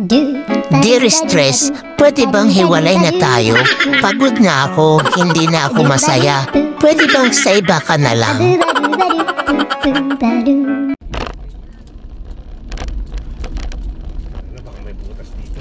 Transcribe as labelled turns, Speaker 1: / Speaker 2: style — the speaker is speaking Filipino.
Speaker 1: Dear Stress, pwede bang hiwalay na tayo? Pagod na ako, hindi na ako masaya. Pwede bang sa iba ka na lang?
Speaker 2: Baka may butas dito.